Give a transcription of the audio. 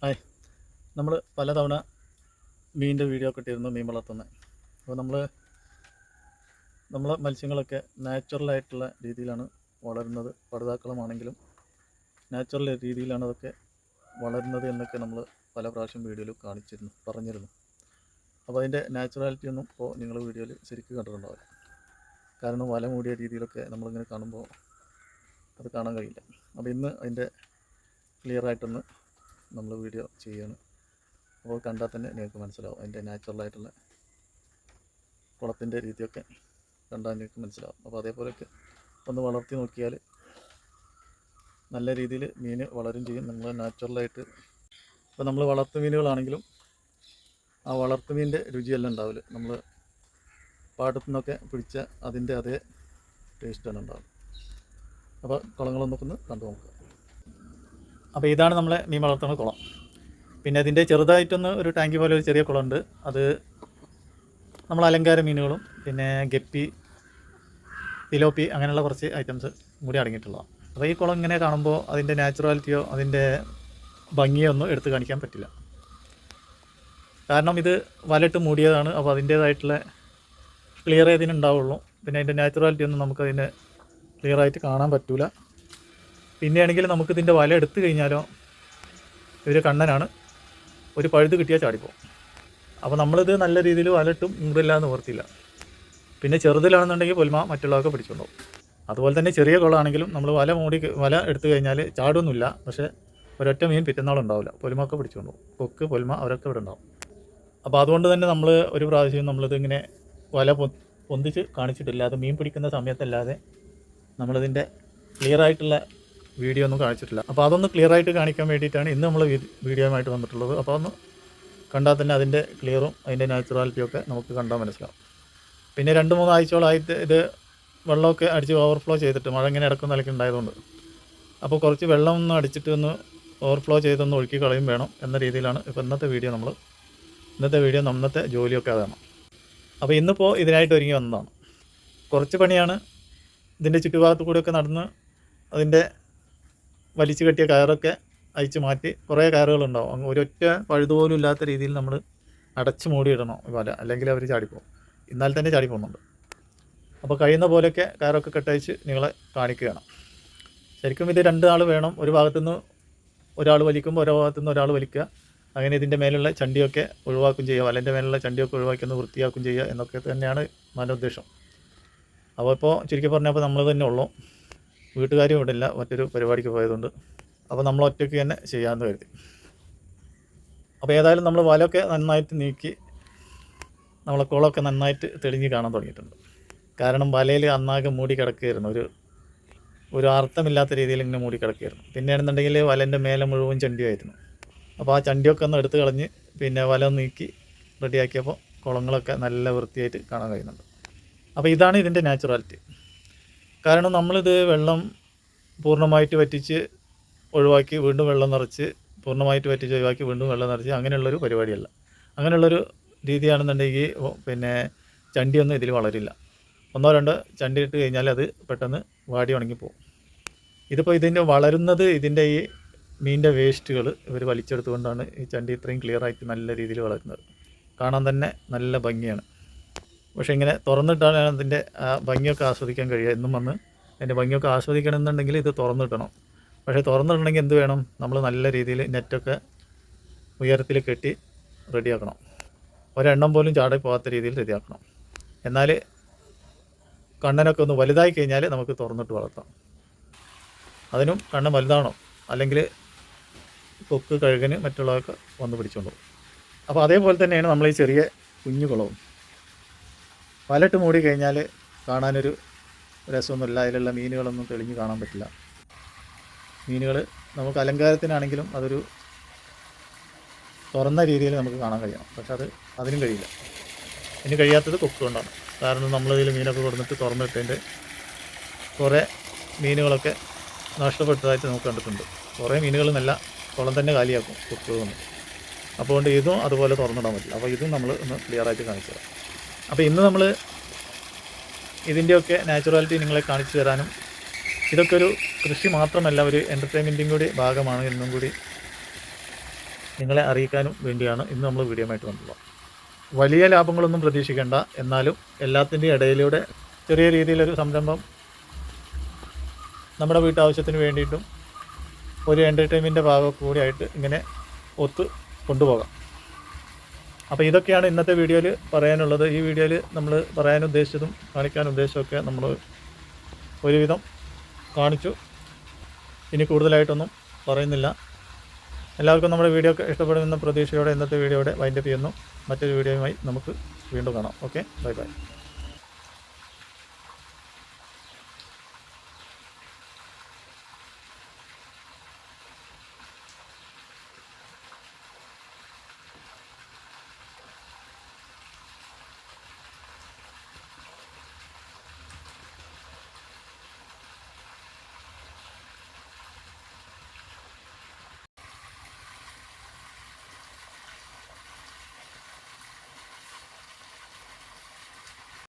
Hi. നമ്മൾ പലതവണ മീനിൻ്റെ വീഡിയോ ഒക്കെ ഇട്ടിരുന്നു, മീൻ വളർത്തുന്നത്. അപ്പോൾ നമ്മളെ മത്സ്യങ്ങളൊക്കെ നാച്ചുറലായിട്ടുള്ള രീതിയിലാണ് വളരുന്നത്. പടുതാക്കളമാണെങ്കിലും നാച്ചുറൽ രീതിയിലാണ് അതൊക്കെ വളരുന്നത് എന്നൊക്കെ നമ്മൾ പല പ്രാവശ്യം വീഡിയോയിൽ പറഞ്ഞിരുന്നു. അപ്പോൾ അതിൻ്റെ നാച്ചുറാലിറ്റി ഒന്നും ഇപ്പോൾ നിങ്ങൾ വീഡിയോയിൽ ശരിക്കും കണ്ടിട്ടുണ്ടാവില്ല. കാരണം വല മൂടിയ രീതിയിലൊക്കെ നമ്മളിങ്ങനെ കാണുമ്പോൾ അത് കാണാൻ കഴിയില്ല. അപ്പോൾ ഇന്ന് അതിൻ്റെ ക്ലിയറായിട്ടൊന്ന് നമ്മൾ വീഡിയോ ചെയ്യുകയാണ്. അപ്പോൾ കണ്ടാൽ തന്നെ നിങ്ങൾക്ക് മനസ്സിലാവും അതിൻ്റെ നാച്ചുറലായിട്ടുള്ള കുളത്തിൻ്റെ രീതിയൊക്കെ കണ്ടാൽ നിങ്ങൾക്ക് മനസ്സിലാവും. അപ്പോൾ അതേപോലെയൊക്കെ ഒന്ന് വളർത്തി നോക്കിയാൽ നല്ല രീതിയിൽ മീൻ വളരും ചെയ്യും. നമ്മൾ നാച്ചുറലായിട്ട് ഇപ്പോൾ നമ്മൾ വളർത്തു മീനുകളാണെങ്കിലും ആ വളർത്തു മീനിൻ്റെ രുചിയെല്ലാം ഉണ്ടാവില്ല. നമ്മൾ പാടത്തു നിന്നൊക്കെ പിടിച്ച അതിൻ്റെ അതേ ടേസ്റ്റാണ് ഉണ്ടാവുക. അപ്പോൾ കുളങ്ങളൊന്നൊക്കെ ഒന്ന് കണ്ടു നോക്കുക. അപ്പോൾ ഇതാണ് നമ്മളെ മീൻ വളർത്തുന്ന കുളം. പിന്നെ അതിൻ്റെ ചെറുതായിട്ടൊന്ന് ഒരു ടാങ്കി പോലെ ഒരു ചെറിയ കുളമുണ്ട്. അത് നമ്മൾ അലങ്കാര മീനുകളും പിന്നെ ഗപ്പി, തിലോപ്പി അങ്ങനെയുള്ള കുറച്ച് ഐറ്റംസ് കൂടി അടങ്ങിയിട്ടുള്ളതാണ്. അപ്പോൾ ഈ കുളം ഇങ്ങനെ കാണുമ്പോൾ അതിൻ്റെ നാച്ചുറാലിറ്റിയോ അതിൻ്റെ ഭംഗിയോ ഒന്നും എടുത്ത് കാണിക്കാൻ പറ്റില്ല. കാരണം ഇത് വലട്ട് മൂടിയതാണ്. അപ്പോൾ അതിൻ്റേതായിട്ടുള്ള ക്ലിയർ ഇതിനുണ്ടാവുള്ളൂ. പിന്നെ അതിൻ്റെ നാച്ചുറാലിറ്റി ഒന്നും നമുക്കതിന് ക്ലിയറായിട്ട് കാണാൻ പറ്റില്ല. പിന്നെയാണെങ്കിൽ നമുക്കിതിൻ്റെ വല എടുത്തു കഴിഞ്ഞാലോ ഇതൊരു കണ്ണനാണ്, ഒരു പഴുത് കിട്ടിയാൽ ചാടിപ്പോവും. അപ്പോൾ നമ്മളിത് നല്ല രീതിയിൽ വലട്ടും മൂടില്ല എന്ന് ഓർത്തില്ല. പിന്നെ ചെറുതിലാണെന്നുണ്ടെങ്കിൽ പൊലിമ മറ്റുള്ളതൊക്കെ പിടിച്ചുകൊണ്ടുപോകും. അതുപോലെ തന്നെ ചെറിയ കുളമാണെങ്കിലും നമ്മൾ വല എടുത്തു കഴിഞ്ഞാൽ ചാടൊന്നുമില്ല. പക്ഷേ ഒരൊറ്റ മീൻ പിറ്റുന്നാളുണ്ടാവില്ല. പൊലിമൊക്കെ പിടിച്ചുകൊണ്ടുപോകും. കൊക്ക്, പൊലിമ അവരൊക്കെ ഇവിടെ ഉണ്ടാവും. അപ്പോൾ അതുകൊണ്ട് തന്നെ നമ്മൾ ഒരു പ്രാവശ്യം നമ്മളിതിങ്ങനെ വല പൊന്തിച്ച് കാണിച്ചിട്ടില്ല. അത് മീൻ പിടിക്കുന്ന സമയത്തല്ലാതെ നമ്മളിതിൻ്റെ ക്ലിയറായിട്ടുള്ള വീഡിയോ ഒന്നും കാണിച്ചിട്ടില്ല. അപ്പോൾ അതൊന്ന് ക്ലിയറായിട്ട് കാണിക്കാൻ വേണ്ടിയിട്ടാണ് ഇന്ന് നമ്മൾ വീഡിയോയുമായിട്ട് വന്നിട്ടുള്ളത്. അപ്പോൾ ഒന്ന് കണ്ടാൽ തന്നെ അതിൻ്റെ ക്ലിയറും അതിൻ്റെ നാച്ചുറാലിറ്റിയൊക്കെ നമുക്ക് കണ്ടാൽ മനസ്സിലാവും. പിന്നെ 2-3 ആഴ്ചകളായിട്ട് ഇത് വെള്ളമൊക്കെ അടിച്ച് ഓവർഫ്ലോ ചെയ്തിട്ട് മഴ ഇങ്ങനെ ഇടക്കും നിലയ്ക്ക് ഉണ്ടായതുകൊണ്ട് അപ്പോൾ കുറച്ച് വെള്ളം ഒന്ന് അടിച്ചിട്ട് ഒന്ന് ഓവർഫ്ലോ ചെയ്തൊന്ന് ഒഴുക്കി കളയും വേണം എന്ന രീതിയിലാണ് ഇപ്പോൾ ഇന്നത്തെ വീഡിയോ ഇന്നത്തെ ജോലിയൊക്കെ അതാണ്. അപ്പോൾ ഇന്നിപ്പോൾ ഇതിനായിട്ട് ഒരുങ്ങി വന്നതാണ്. കുറച്ച് പണിയാണ്. ഇതിൻ്റെ ചുറ്റുഭാഗത്ത് കൂടെയൊക്കെ നടന്ന് അതിൻ്റെ വലിച്ചു കെട്ടിയ കയറൊക്കെ അയച്ച് മാറ്റി കുറേ കയറുകളുണ്ടാവും. ഒരൊറ്റ പഴുതുപോലും ഇല്ലാത്ത രീതിയിൽ നമ്മൾ അടച്ച് മൂടിയിടണം വല, അല്ലെങ്കിൽ അവർ ചാടിപ്പോകും. എന്നാൽ തന്നെ ചാടിപ്പോകുന്നുണ്ട്. അപ്പോൾ കഴിയുന്ന പോലെയൊക്കെ കയറൊക്കെ കെട്ടയച്ച് നിങ്ങളെ കാണിക്കുകയാണ്. ശരിക്കും ഇത് 2 ആൾ വേണം. ഒരു ഭാഗത്തുനിന്ന് ഒരാൾ വലിക്കുമ്പോൾ ഓരോ ഭാഗത്തുനിന്ന് ഒരാൾ വലിക്കുക. അങ്ങനെ ഇതിൻ്റെ മേലുള്ള ചണ്ടിയൊക്കെ ഒഴിവാക്കും ചെയ്യുക, വലൻ്റെ മേലുള്ള ചണ്ടിയൊക്കെ ഒഴിവാക്കി ഒന്ന് വൃത്തിയാക്കും ചെയ്യുക എന്നൊക്കെ തന്നെയാണ് നല്ല ഉദ്ദേശം. അപ്പോൾ ഇപ്പോൾ ചുരുക്കി പറഞ്ഞപ്പോൾ നമ്മൾ തന്നെ ഉള്ളൂ. വീട്ടുകാരും ഇവിടെ ഇല്ല, മറ്റൊരു പരിപാടിക്ക് പോയതുകൊണ്ട്. അപ്പോൾ നമ്മൾ ഒറ്റയ്ക്ക് തന്നെ ചെയ്യാമെന്ന് കരുതി. അപ്പോൾ ഏതായാലും നമ്മൾ വലയൊക്കെ നന്നായിട്ട് നീക്കി നമ്മളെ കുളമൊക്കെ നന്നായിട്ട് തെളിഞ്ഞ് കാണാൻ തുടങ്ങിയിട്ടുണ്ട്. കാരണം വലയിൽ അന്നാകെ മൂടി കിടക്കുകയായിരുന്നു. ഒരു അർത്ഥമില്ലാത്ത രീതിയിൽ ഇങ്ങനെ മൂടി കിടക്കുകയായിരുന്നു. പിന്നെയാണെന്നുണ്ടെങ്കിൽ വലൻ്റെ മേലെ മുഴുവൻ ചണ്ടിയായിരുന്നു. അപ്പോൾ ആ ചണ്ടിയൊക്കെ ഒന്ന് എടുത്ത് കളഞ്ഞ് പിന്നെ വല നീക്കി റെഡിയാക്കിയപ്പോൾ കുളങ്ങളൊക്കെ നല്ല വൃത്തിയായിട്ട് കാണാൻ കഴിയുന്നുണ്ട്. അപ്പോൾ ഇതാണ് ഇതിൻ്റെ നാച്ചുറാലിറ്റി. കാരണം നമ്മളിത് വെള്ളം പൂർണ്ണമായിട്ട് വറ്റിച്ച് ഒഴിവാക്കി വീണ്ടും വെള്ളം നിറച്ച് പൂർണ്ണമായിട്ട് വറ്റിച്ച് ഒഴിവാക്കി വീണ്ടും വെള്ളം നിറച്ച് അങ്ങനെയുള്ളൊരു പരിപാടിയല്ല. അങ്ങനെയുള്ളൊരു രീതിയാണെന്നുണ്ടെങ്കിൽ പിന്നെ ചണ്ടിയൊന്നും ഇതിൽ വളരില്ല. 1-2 ചണ്ടി ഇട്ട് കഴിഞ്ഞാൽ അത് പെട്ടെന്ന് വാടി ഉണങ്ങിപ്പോവും. ഇതിപ്പോൾ ഇതിൻ്റെ വളരുന്നത് ഇതിൻ്റെ ഈ മീനിൻ്റെ വേസ്റ്റുകൾ ഇവർ വലിച്ചെടുത്തുകൊണ്ടാണ് ഈ ചണ്ടി ഇത്രയും ക്ലിയറായിട്ട് നല്ല രീതിയിൽ വളരുന്നത്. കാണാൻ തന്നെ നല്ല ഭംഗിയാണ്. പക്ഷേ ഇങ്ങനെ തുറന്നിട്ടാണ് അതിൻ്റെ ഭംഗിയൊക്കെ ആസ്വദിക്കാൻ കഴിയുക. എന്നും വന്ന് അതിൻ്റെ ഭംഗിയൊക്കെ ആസ്വദിക്കണമെന്നുണ്ടെങ്കിൽ ഇത് തുറന്നിടണം. പക്ഷേ തുറന്നിടണമെങ്കിൽ എന്ത് വേണം? നമ്മൾ നല്ല രീതിയിൽ നെറ്റൊക്കെ ഉയരത്തിൽ കെട്ടി റെഡിയാക്കണം. ഒരെണ്ണം പോലും ചാടി പോകാത്ത രീതിയിൽ റെഡിയാക്കണം. എന്നാൽ കണ്ണനൊക്കെ ഒന്ന് വലുതായി കഴിഞ്ഞാൽ നമുക്ക് തുറന്നിട്ട് വളർത്താം. അതിനും കണ്ണൻ വലുതാവണം, അല്ലെങ്കിൽ കൊക്ക്, കഴുകന് മറ്റുള്ളതൊക്കെ വന്ന് പിടിച്ചുകൊണ്ട് പോകും. അപ്പോൾ അതേപോലെ തന്നെയാണ് നമ്മൾ ഈ ചെറിയ കുഞ്ഞു കുളവും. വലട്ട് മൂടി കഴിഞ്ഞാൽ കാണാനൊരു രസമൊന്നുമില്ല. അതിലുള്ള മീനുകളൊന്നും തെളിഞ്ഞ് കാണാൻ പറ്റില്ല. മീനുകൾ നമുക്ക് അലങ്കാരത്തിനാണെങ്കിലും അതൊരു തുറന്ന രീതിയിൽ നമുക്ക് കാണാൻ കഴിയണം. പക്ഷെ അതിനും കഴിയില്ല. ഇനി കഴിയാത്തത് കൊക്ക് കൊണ്ടാണ്. കാരണം നമ്മളിതിൽ മീനൊക്കെ കൊടുത്തിട്ട് തുറന്നിട്ടതിൻ്റെ കുറേ മീനുകളൊക്കെ നഷ്ടപ്പെട്ടതായിട്ട് നമുക്ക് കണ്ടിട്ടുണ്ട്. കുറേ മീനുകൾ നല്ല കുളം തന്നെ കാലിയാക്കും കൊക്ക് കൊണ്ട്. അപ്പോൾ കൊണ്ട് ഇതും അതുപോലെ തുറന്നിടാൻ പറ്റില്ല. അപ്പോൾ ഇതും നമ്മൾ ഒന്ന് ക്ലിയറായിട്ട് കാണിച്ചു തരാം. അപ്പോൾ ഇന്ന് നമ്മൾ ഇതിൻ്റെയൊക്കെ നാച്ചുറാലിറ്റി നിങ്ങളെ കാണിച്ചു തരാനും ഇതൊക്കെ ഒരു കൃഷി മാത്രമല്ല ഒരു എൻ്റർടൈൻമെൻറ്റും കൂടി ഭാഗമാണ് എന്നും കൂടി നിങ്ങളെ അറിയിക്കാനും വേണ്ടിയാണ് ഇന്ന് നമ്മൾ വീഡിയോ ആയിട്ട് വന്നുള്ളത്. വലിയ ലാഭങ്ങളൊന്നും പ്രതീക്ഷിക്കേണ്ട, എന്നാലും എല്ലാത്തിൻ്റെയും ഇടയിലൂടെ ചെറിയ രീതിയിലൊരു സംരംഭം നമ്മുടെ വീട്ടാവശ്യത്തിന് വേണ്ടിയിട്ടും ഒരു എൻ്റർടൈൻമെൻറ്റിൻ്റെ ഭാഗം കൂടിയായിട്ട് ഇങ്ങനെ ഒത്ത് കൊണ്ടുപോകാം. അപ്പോൾ ഇതൊക്കെയാണ് ഇന്നത്തെ വീഡിയോയിൽ പറയാനുള്ളത്. ഈ വീഡിയോയിൽ നമ്മൾ പറയാൻ ഉദ്ദേശിച്ചതും കാണിക്കാൻ ഉദ്ദേശിച്ചതൊക്കെ നമ്മൾ ഒരുവിധം കാണിച്ചു. ഇനി കൂടുതലായിട്ടൊന്നും പറയുന്നില്ല. എല്ലാവർക്കും നമ്മുടെ വീഡിയോ ഒക്കെ ഇഷ്ടപ്പെടുമെന്ന പ്രതീക്ഷയോടെ ഇന്നത്തെ വീഡിയോയുടെ വൈൻഡപ്പ് ചെയ്യുന്നു. മറ്റൊരു വീഡിയോയുമായി നമുക്ക് വീണ്ടും കാണാം. Okay, bye bye.